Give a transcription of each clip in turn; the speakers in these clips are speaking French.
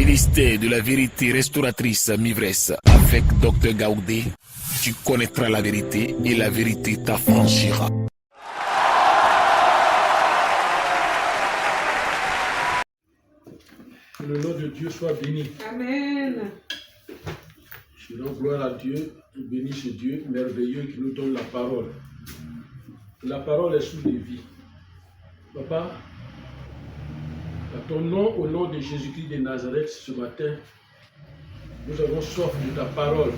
Ministère de la vérité restauratrice Mivresse avec Dr Gaoudé, tu connaîtras la vérité et la vérité t'affranchira. Que le nom de Dieu soit béni. Amen. Je rends gloire à Dieu, béni ce Dieu merveilleux qui nous donne la parole. La parole est sous les vies. Papa, à ton nom, au nom de Jésus-Christ de Nazareth, ce matin, nous avons soif de ta parole.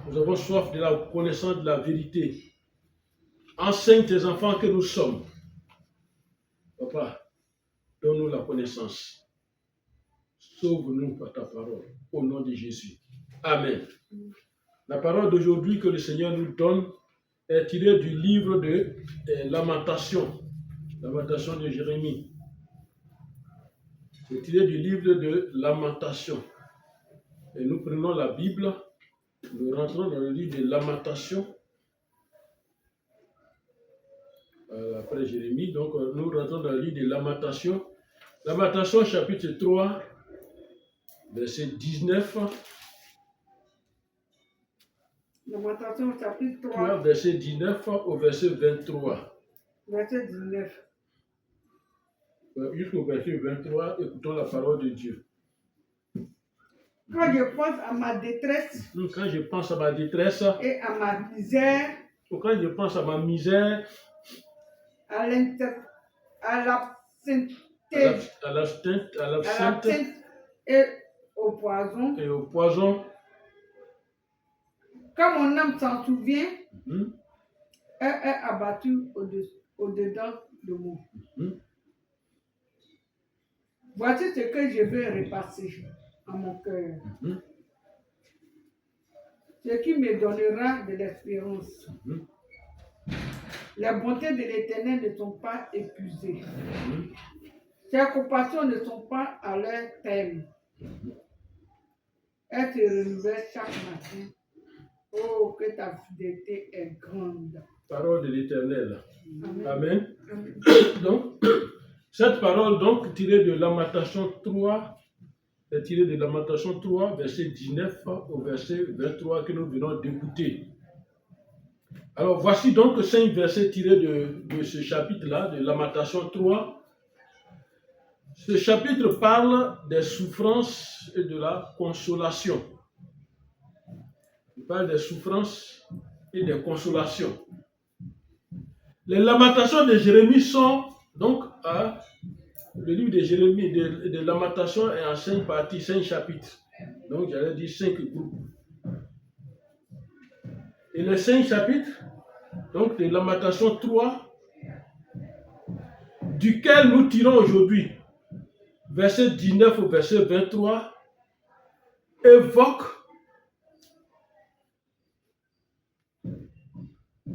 Nous avons soif de la connaissance de la vérité. Enseigne tes enfants que nous sommes. Papa, donne-nous la connaissance. Sauve-nous par ta parole, au nom de Jésus. Amen. La parole d'aujourd'hui que le Seigneur nous donne est tirée du livre de Lamentations. Lamentations de Jérémie. C'est tiré du livre de Lamentations. Et nous prenons la Bible, nous rentrons dans le livre de Lamentations. Après Jérémie, donc nous rentrons dans le livre de Lamentations. Lamentations chapitre 3, verset 19. Lamentation chapitre 3, Verset 19 au verset 23. verset 19. Jusqu'au verset 23, écoutons la parole de Dieu. Quand je pense à ma détresse Quand je pense à ma détresse, et à ma misère, ou quand je pense à ma misère, à l'absinthe à l'absinthe et au poison, et au poison, quand mon âme s'en souvient, mhm, elle est abattue au-dedans de moi. mhm, Voici ce que je veux repasser à mon cœur. mhm, Ce qui me donnera de l'espérance. mhm, Les bontés de l'Éternel ne sont pas épuisées. mhm. Ses compassions ne sont pas à leur terme. Elles se renouvellent chaque matin. Oh, que ta fidélité est grande. Parole de l'Éternel. Amen. Amen. Amen. Donc, cette parole, donc, tirée de Lamentation 3, est tirée de Lamentation 3, verset 19 au verset 23 que nous venons d'écouter. Alors, voici donc 5 versets tirés de ce chapitre-là, de Lamentation 3. Ce chapitre parle des souffrances et de la consolation. Il parle des souffrances et des consolations. Les Lamentations de Jérémie sont donc le livre de Jérémie, de Lamentations est en 5 parties, 5 chapitres. Donc j'allais dire 5 groupes. Et les 5 chapitres, donc de Lamentation 3, duquel nous tirons aujourd'hui, verset 19 au verset 23, évoque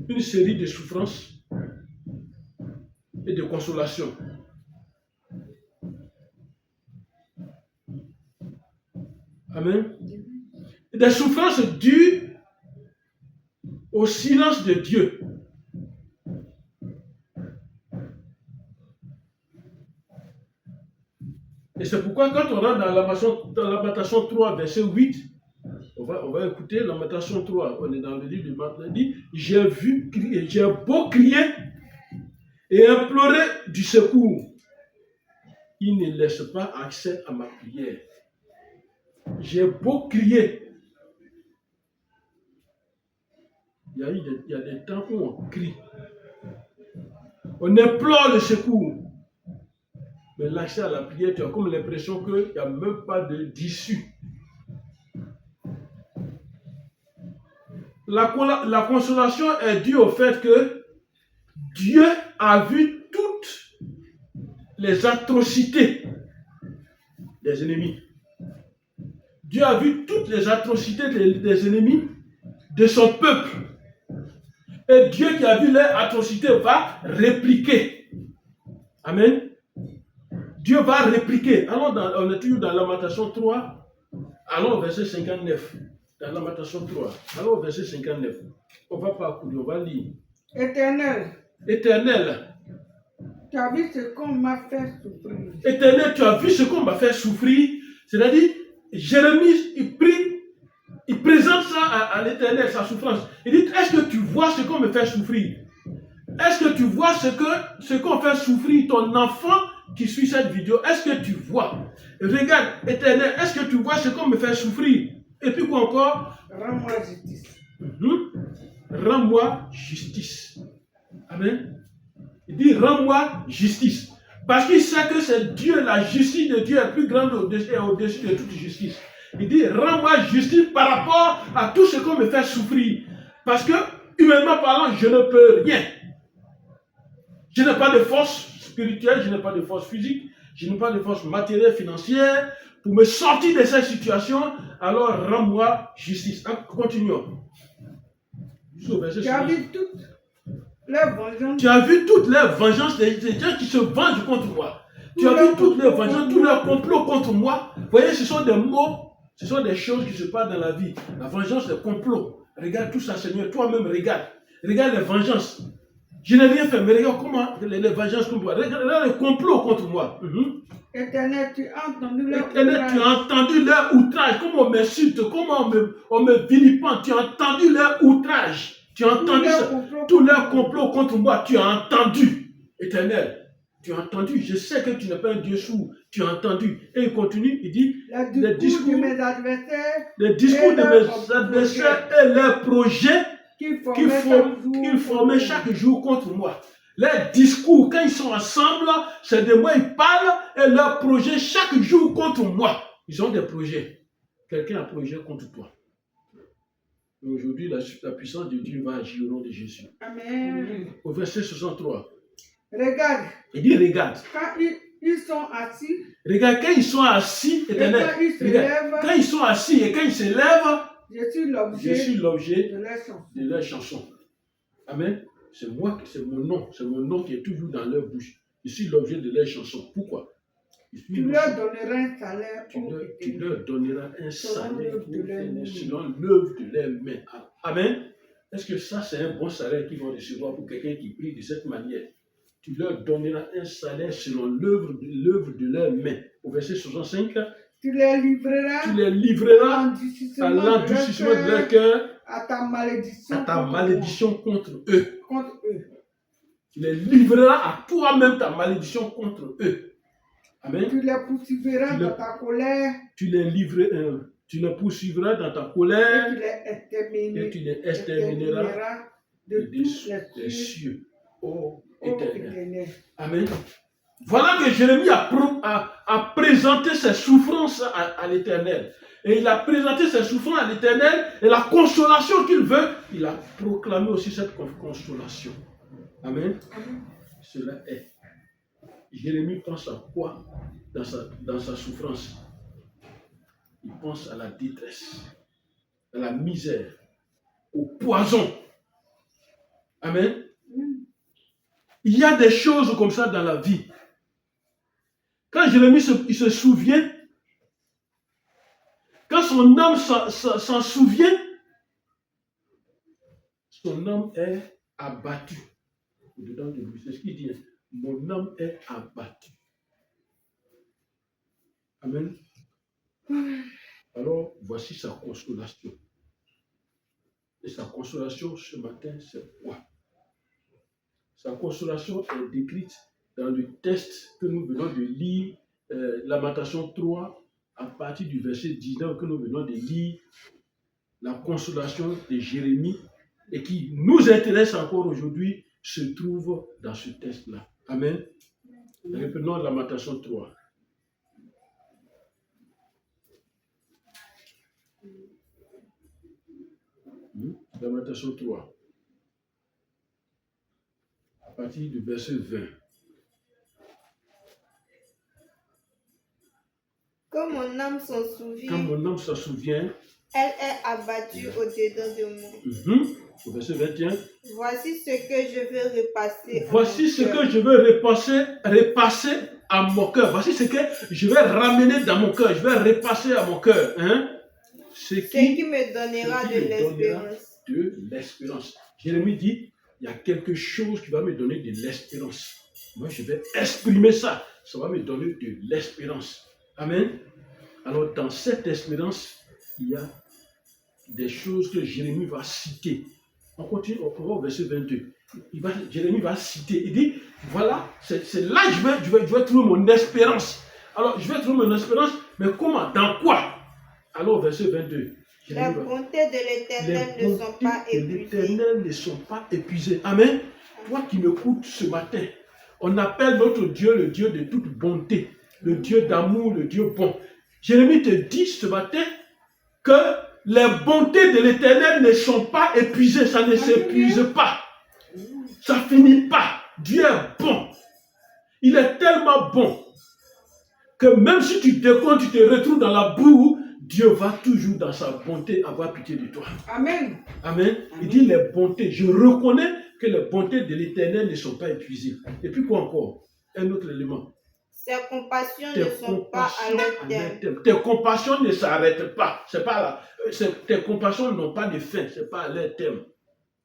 une série de souffrances et de consolations. Amen. Des souffrances dues au silence de Dieu. Et c'est pourquoi quand on rentre dans Lamentation 3, verset 8, on va écouter Lamentation 3. On est dans le livre de Matthieu. Il dit, j'ai beau crier et implorer du secours. Il ne laisse pas accès à ma prière. J'ai beau crier. Il y a des temps où on crie. On implore le secours. Mais l'accès à la prière, tu as comme l'impression qu'il n'y a même pas d'issue. La consolation est due au fait que Dieu a vu toutes les atrocités des ennemis. Dieu a vu toutes les atrocités des ennemis de son peuple. Et Dieu qui a vu leurs atrocités va répliquer. Amen. Dieu va répliquer. Alors, on est toujours dans Lamentation 3. Allons au verset 59. Dans Lamentation 3. Allons au verset 59. On va parcourir, on va lire. Éternel, Éternel, Tu as vu ce qu'on m'a fait souffrir. Éternel, tu as vu ce qu'on m'a fait souffrir. C'est-à-dire, Jérémie, il présente ça à l'Éternel, sa souffrance. Il dit, est-ce que tu vois ce qu'on me fait souffrir? Est-ce que tu vois ce qu'on fait souffrir ton enfant qui suit cette vidéo? Est-ce que tu vois? Regarde, Éternel, est-ce que tu vois ce qu'on me fait souffrir? Et puis quoi encore? Rends-moi justice. Rends-moi justice. Amen. Il dit, rends-moi justice. Parce qu'il sait que c'est Dieu, la justice de Dieu est plus grande au-dessus de toute justice. Il dit, rends-moi justice par rapport à tout ce qu'on me fait souffrir. Parce que, humainement parlant, je ne peux rien. Je n'ai pas de force spirituelle, je n'ai pas de force physique, je n'ai pas de force matérielle, financière pour me sortir de cette situation. Alors, rends-moi justice. Continuons. Tu as vu toutes les vengeances. Tu as vu toutes les vengeances des gens qui se vengent contre moi. Tu as vu toutes les vengeances, tous leurs complots contre moi. Vous voyez, ce sont des mots, ce sont des choses qui se passent dans la vie. La vengeance, les complots. Regarde tout ça, Seigneur. Toi-même, regarde. Regarde les vengeances. Je n'ai rien fait, mais regarde comment les vengeances contre moi. Regarde les complots contre moi. Éternel, tu as entendu leur Éternel, tu as entendu leur outrage. Comment on m'insulte, comment on me vilipende. Tu as entendu leur outrage. Tu as entendu ça. Tous leurs complots contre moi. Tu as entendu. Éternel, tu as entendu. Je sais que tu n'es pas un Dieu sourd. Tu as entendu. Et il continue, il dit, les discours de mes adversaires, les discours de mes adversaires et leurs projets qu'ils formaient chaque jour contre moi. Les discours, quand ils sont ensemble, c'est de moi ils parlent et leurs projets chaque jour contre moi. Ils ont des projets. Quelqu'un a un projet contre toi. Et aujourd'hui, la puissance de Dieu va agir au nom de Jésus. Amen. Au verset 63. Regarde. Il dit, regarde. Quand ils sont assis. Regarde, quand ils sont assis, éternel. Quand ils sont assis et quand ils se lèvent, je suis l'objet de leur chanson. Amen. C'est moi, c'est mon nom qui est toujours dans leur bouche. Je suis l'objet de leur chanson. Pourquoi? Tu leur donneras un salaire. Tu leur donneras un salaire selon l'œuvre de leurs mains. Amen. Est-ce que ça, c'est un bon salaire qu'ils vont recevoir pour quelqu'un qui prie de cette manière? Tu leur donneras un salaire selon l'œuvre de leurs mains. Au verset 65. Tu les livreras à l'endurcissement de leur cœur, à ta malédiction contre eux. Tu les livreras à toi-même ta malédiction contre eux. Amen. Tu les poursuivras dans ta colère. Tu les poursuivras dans ta colère. Et tu les extermineras de tous les cieux. Ô Éternel. Amen. Voilà que Jérémie a présenté ses souffrances à l'Éternel. Et il a présenté ses souffrances à l'Éternel et la consolation qu'il veut, il a proclamé aussi cette consolation. Amen. Cela est. Jérémie pense à quoi dans sa souffrance? Il pense à la détresse, à la misère, au poison. Amen. Il y a des choses comme ça dans la vie. Quand Jérémie se souvient, quand son âme s'en souvient, son âme est abattue. Au-dedans de lui, c'est ce qu'il dit. Mon âme est abattue. Amen. Alors, voici sa consolation. Et sa consolation ce matin, c'est quoi? Sa consolation est décrite dans le texte que nous venons de lire, Lamentation 3, à partir du verset 19 que nous venons de lire, la consolation de Jérémie, et qui nous intéresse encore aujourd'hui, se trouve dans ce texte-là. Amen. Reprenons Lamentation 3. Lamentation 3. À partir du verset 20. Quand mon âme s'en souvient, elle est abattue au-dedans de moi. Au verset 21. Voici ce que je veux repasser. Repasser à mon cœur. Voici ce que je vais ramener dans mon cœur. Je vais repasser à mon cœur. Ce qui me donnera de l'espérance. Jérémie dit, il y a quelque chose qui va me donner de l'espérance. Moi, je vais exprimer ça. Ça va me donner de l'espérance. Amen. Alors, dans cette espérance, il y a des choses que Jérémie va citer. On continue, on va au verset 22. Jérémie va citer. Il dit, voilà, c'est là que je vais trouver mon espérance. Alors, je vais trouver mon espérance, mais comment? Dans quoi? Alors, verset 22. Les bontés de l'Éternel ne sont pas épuisées. L'Éternel ne sont pas épuisées. Amen. Toi qui m'écoutes ce matin, on appelle notre Dieu le Dieu de toute bonté, le Dieu d'amour, le Dieu bon. Jérémie te dit ce matin que les bontés de l'Éternel ne sont pas épuisées, ça ne s'épuise pas. Ça finit pas. Dieu est bon. Il est tellement bon que même si tu décomptes, tu te retrouves dans la boue, Dieu va toujours dans sa bonté avoir pitié de toi. Amen. Amen. Il dit les bontés. Je reconnais que les bontés de l'Éternel ne sont pas épuisées. Et puis quoi encore? Un autre élément. Ses compassions ne sont pas à leur terme. Tes compassions ne s'arrêtent pas. C'est pas là. Tes compassions n'ont pas de fin. C'est pas à leur terme.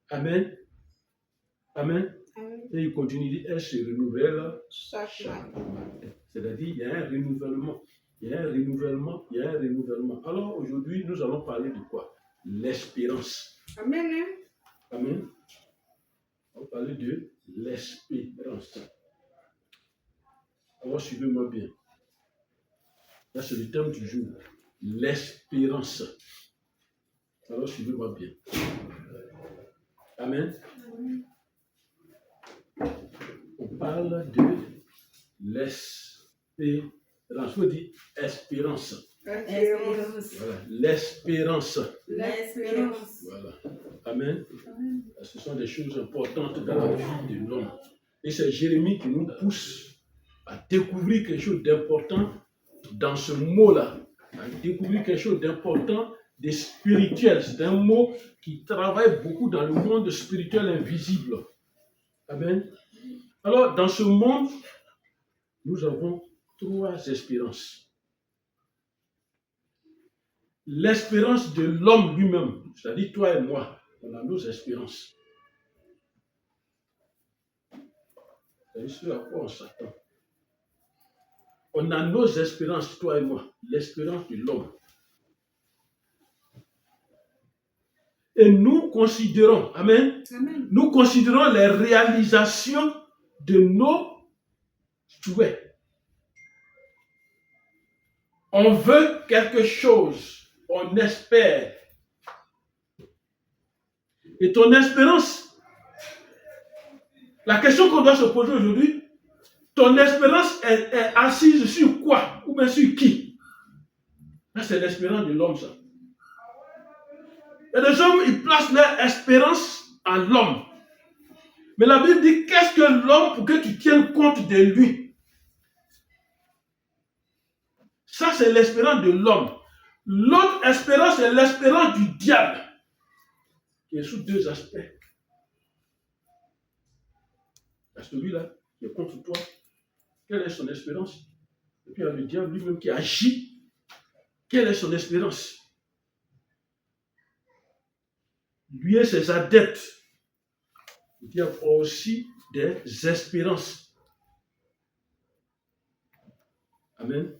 Amen. Amen. Amen. Et il continue, il dit, elle se renouvelle Chaque matin. C'est-à-dire, il y a un renouvellement. Il y a un renouvellement. Il y a un renouvellement. Alors aujourd'hui, nous allons parler de quoi? L'espérance. Amen. Amen. On va parler de l'espérance. Alors suivez-moi bien. Là, c'est le thème du jour. L'espérance. Alors suivez-moi bien. Amen. On parle de l'espérance. Il faut dire espérance. Espérance. Voilà. L'espérance. L'espérance. Voilà. Amen. Ce sont des choses importantes dans la vie de l'homme. Et c'est Jérémie qui nous pousse à découvrir quelque chose d'important dans ce mot-là. À découvrir quelque chose d'important, de spirituel. C'est un mot qui travaille beaucoup dans le monde spirituel invisible. Amen. Alors, dans ce monde, nous avons 3 espérances. L'espérance de l'homme lui-même, c'est-à-dire toi et moi, on a nos espérances. C'est ce à quoi on s'attend. On a nos espérances, toi et moi, l'espérance de l'homme. Et nous considérons, amen, Amen. nous considérons les réalisations de nos souhaits. On veut quelque chose, on espère. Et ton espérance, la question qu'on doit se poser aujourd'hui, ton espérance est assise sur quoi? Ou bien sur qui? Là, c'est l'espérance de l'homme, ça. Et les hommes, ils placent leur espérance en l'homme. Mais la Bible dit, qu'est-ce que l'homme pour que tu tiennes compte de lui? Ça, c'est l'espérance de l'homme. L'autre espérance, c'est l'espérance du diable, qui est sous 2 aspects. Il y a celui-là qui est contre toi. Quelle est son espérance? Et puis il y a le diable lui-même qui agit. Quelle est son espérance? Lui et ses adeptes. Le diable a aussi des espérances. Amen.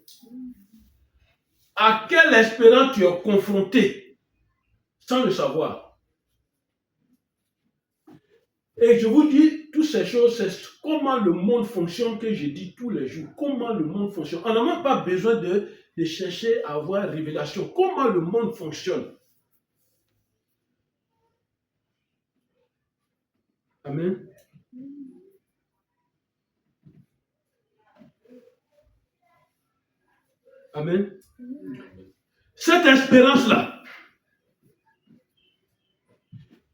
À quelle espérance tu es confronté sans le savoir? Et je vous dis, toutes ces choses, c'est comment le monde fonctionne que je dis tous les jours. Comment le monde fonctionne. On n'a même pas besoin de chercher à avoir révélation. Comment le monde fonctionne. Amen. Amen. Cette espérance-là,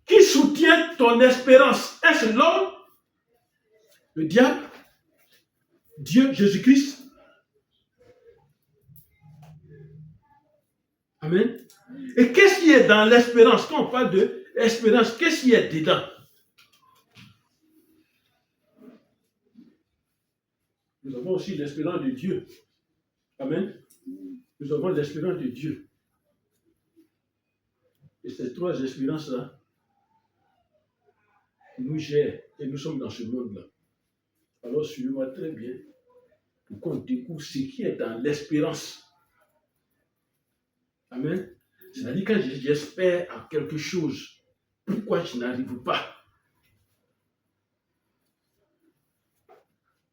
qui soutient ton espérance? Est-ce l'homme, le diable, Dieu, Jésus-Christ? Amen. Et qu'est-ce qui est dans l'espérance? Quand on parle de espérance, qu'est-ce qui est dedans? Nous avons aussi l'espérance de Dieu. Amen. Nous avons l'espérance de Dieu. Et ces 3 espérances-là nous gèrent et nous sommes dans ce monde-là. Alors suivez-moi très bien pour qu'on découvre ce qui est dans l'espérance. Amen. C'est-à-dire quand j'espère à quelque chose, pourquoi je n'arrive pas?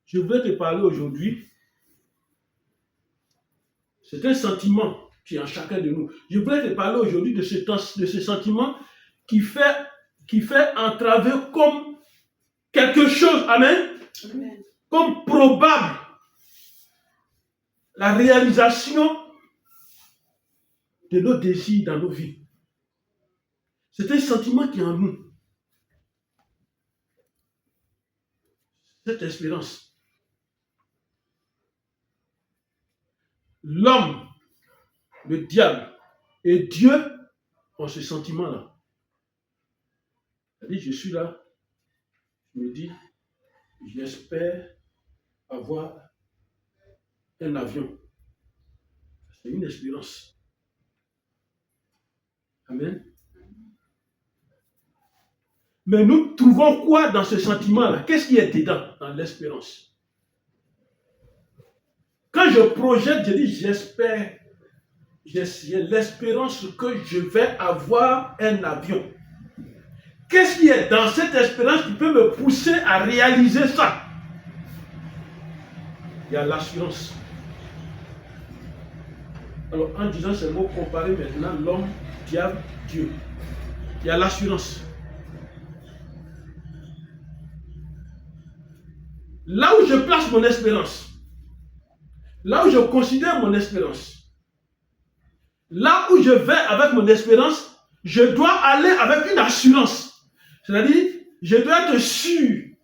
Je voudrais te parler aujourd'hui. C'est un sentiment qui est en chacun de nous. Je voudrais te parler aujourd'hui de ce sentiment qui fait entraver comme quelque chose, amen, Amen. comme probable la réalisation de nos désirs dans nos vies. C'est un sentiment qui est en nous. Cette espérance. L'homme, le diable et Dieu ont ce sentiment-là. C'est-à-dire, je suis là, je me dis, j'espère avoir un avion. C'est une espérance. Amen. Mais nous trouvons quoi dans ce sentiment-là? Qu'est-ce qui est dedans, dans l'espérance? Quand je projette, je dis, j'espère, j'ai l'espérance que je vais avoir un avion. Qu'est-ce qui est dans cette espérance qui peut me pousser à réaliser ça? Il y a l'assurance. Alors, en disant ces mots, comparer maintenant l'homme, diable, Dieu. Il y a l'assurance. Là où je place mon espérance, là où je considère mon espérance, là où je vais avec mon espérance, je dois aller avec une assurance. C'est-à-dire, je dois être sûr,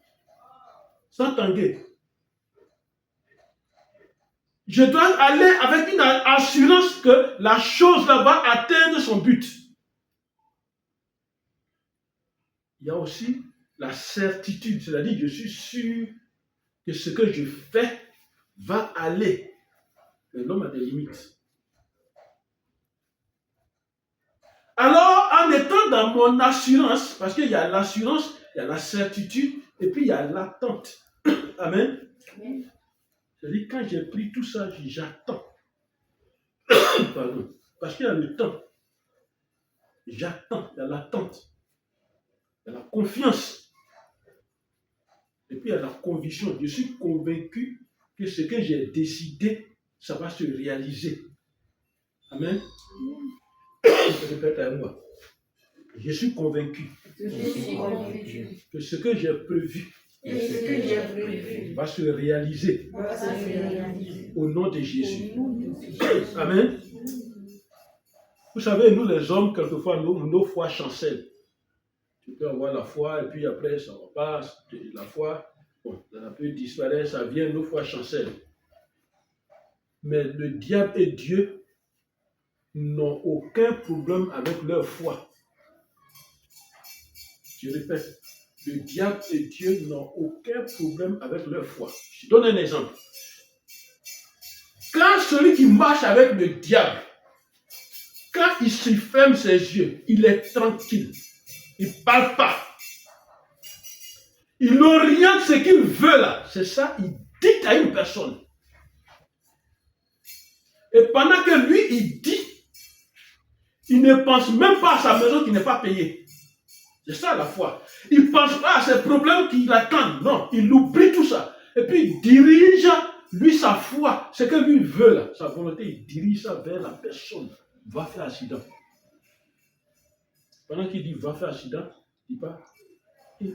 sans tanguer. Je dois aller avec une assurance que la chose là va atteindre son but. Il y a aussi la certitude, c'est-à-dire je suis sûr que ce que je fais va aller. Mais l'homme a des limites. Alors, en étant dans mon assurance, parce qu'il y a l'assurance, il y a la certitude, et puis il y a l'attente. Amen. Amen. C'est-à-dire, quand j'ai pris tout ça, j'attends. Pardon. Parce qu'il y a le temps. J'attends, il y a l'attente. Il y a la confiance. Et puis il y a la conviction. Je suis convaincu que ce que j'ai décidé, ça va se réaliser. Amen. Je répète à moi. Je suis convaincu que ce que j'ai prévu va se réaliser au nom de Jésus. Amen. Vous savez, nous les hommes, quelquefois, nos foi chancellent. Tu peux avoir la foi et puis après ça repasse. La foi, bon, ça peut disparaître, ça vient, nos foi chancellent. Mais le diable et Dieu n'ont aucun problème avec leur foi. Je répète, le diable et Dieu n'ont aucun problème avec leur foi. Je donne un exemple. Quand celui qui marche avec le diable, quand il se ferme ses yeux, il est tranquille. Il ne parle pas. Il oriente ce qu'il veut là. C'est ça, il dicte à une personne. Et pendant que lui, il dit, il ne pense même pas à sa maison qui n'est pas payée. C'est ça la foi. Il ne pense pas à ses problèmes qui l'attendent. Non, il oublie tout ça. Et puis il dirige, lui, sa foi, ce que lui veut là, sa volonté, il dirige ça vers la personne. Va faire accident. Pendant qu'il dit va faire accident, il ne dit pas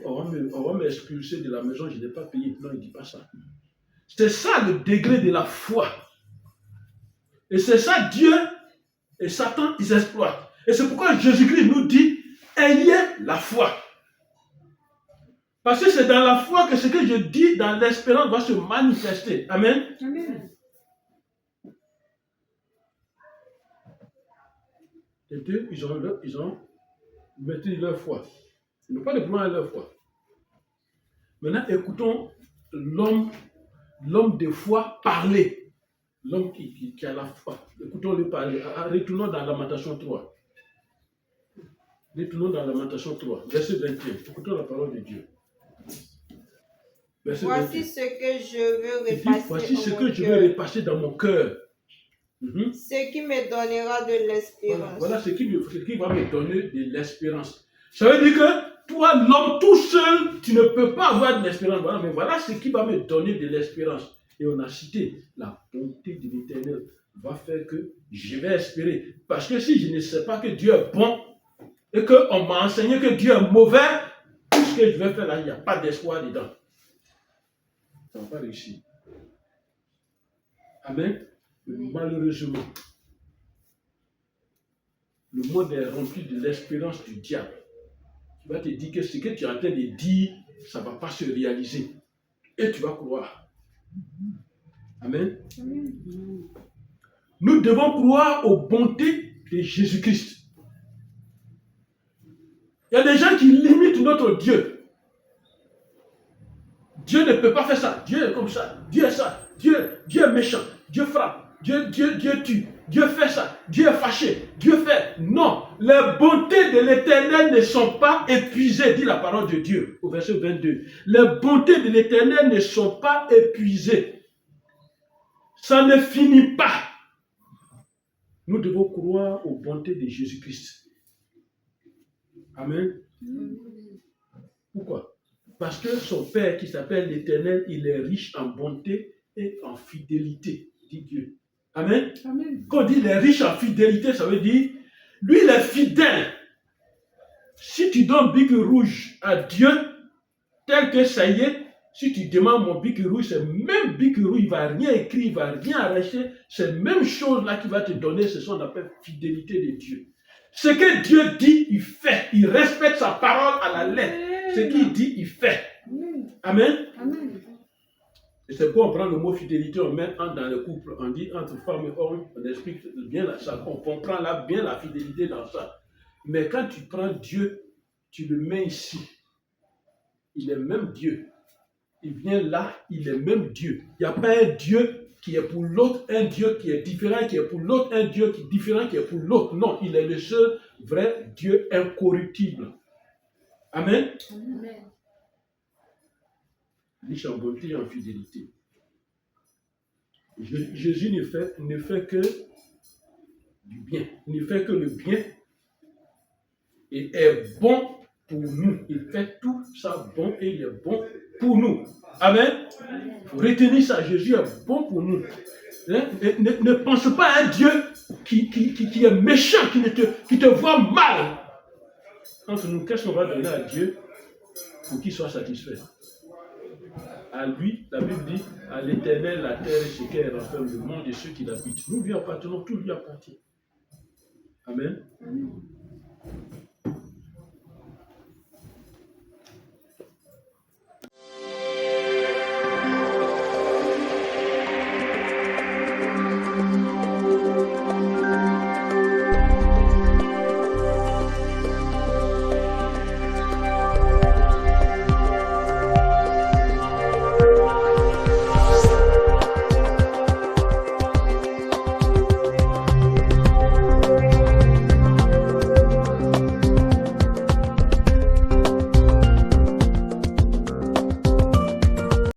on va m'expulser de la maison, je n'ai pas payé. Non, il ne dit pas ça. C'est ça le degré de la foi. Et c'est ça Dieu et Satan, ils exploitent. Et c'est pourquoi Jésus-Christ nous dit ayez la foi. Parce que c'est dans la foi que ce que je dis dans l'espérance va se manifester. Amen. Amen. Et deux, ils ont maîtrisé leur foi. Ils n'ont pas de problème à leur foi. Maintenant, écoutons l'homme de foi parler. L'homme qui a la foi. Écoutons-le parler. Retournons dans Lamentation 3. Retournons dans Lamentation 3, verset 21. Écoutons la parole de Dieu. Verset Voici 21. ce que je veux Il dit, repasser voici ce en que mon je cœur. veux repasser dans mon cœur. Mhm. Ce qui me donnera de l'espérance. Voilà ce qui va me donner de l'espérance. Ça veut dire que toi, l'homme tout seul, tu ne peux pas avoir de l'espérance. Voilà, mais voilà ce qui va me donner de l'espérance. Et on a cité, la bonté de l'Éternel va faire que je vais espérer. Parce que si je ne sais pas que Dieu est bon et qu'on m'a enseigné que Dieu est mauvais, tout ce que je vais faire là, il n'y a pas d'espoir dedans. Ça ne va pas réussir. Amen. Malheureusement, le monde est rempli de l'espérance du diable. Tu vas te dire que ce que tu es en train de dire, ça ne va pas se réaliser. Et tu vas croire. Amen. Nous devons croire aux bontés de Jésus-Christ. Il y a des gens qui limitent notre Dieu. Dieu ne peut pas faire ça. Dieu est comme ça. Dieu est ça. Dieu est méchant. Dieu frappe. Dieu tue. Dieu fait ça. Dieu est fâché. Dieu fait. Non. Les bontés de l'Éternel ne sont pas épuisées, dit la parole de Dieu au verset 22. Les bontés de l'Éternel ne sont pas épuisées. Ça ne finit pas. Nous devons croire aux bontés de Jésus-Christ. Amen. Pourquoi? Parce que son Père qui s'appelle l'Éternel, il est riche en bonté et en fidélité, dit Dieu. Amen. Amen. Quand on dit il est riche en fidélité, ça veut dire, lui il est fidèle. Si tu donnes bic rouge à Dieu, tel que ça y est, si tu demandes mon bic rouge, c'est même bic rouge, il ne va rien écrire, il ne va rien arracher, c'est la même chose là qu'il va te donner, c'est ce qu'on appelle fidélité de Dieu. Ce que Dieu dit, il fait, il respecte sa parole à la lettre. Ce qu'il dit, il fait. Amen. Amen. Et c'est pourquoi on prend le mot fidélité, on met dans le couple, on dit entre femme et homme, on explique bien ça, on comprend là bien la fidélité dans ça. Mais quand tu prends Dieu, tu le mets ici. Il est même Dieu. Il vient là, il est même Dieu. Il n'y a pas un Dieu qui est pour l'autre, un Dieu qui est différent, qui est pour l'autre, un Dieu qui est différent, qui est pour l'autre. Non, il est le seul vrai Dieu incorruptible. Amen. Amen. Riche en bonté et en fidélité. Jésus ne fait que du bien. Il ne fait que le bien et est bon pour nous. Il fait tout ça bon et il est bon pour nous. Amen. Il faut retenir ça. Jésus est bon pour nous. Hein? Ne pense pas à un Dieu qui est méchant, qui te voit mal. Entre nous, qu'est-ce qu'on va donner à Dieu pour qu'il soit satisfait? À lui, la Bible dit, à l'Éternel, la terre et ce qu'elle renferme, le monde et ceux qui l'habitent. Nous lui appartenons, tout lui appartient. Amen.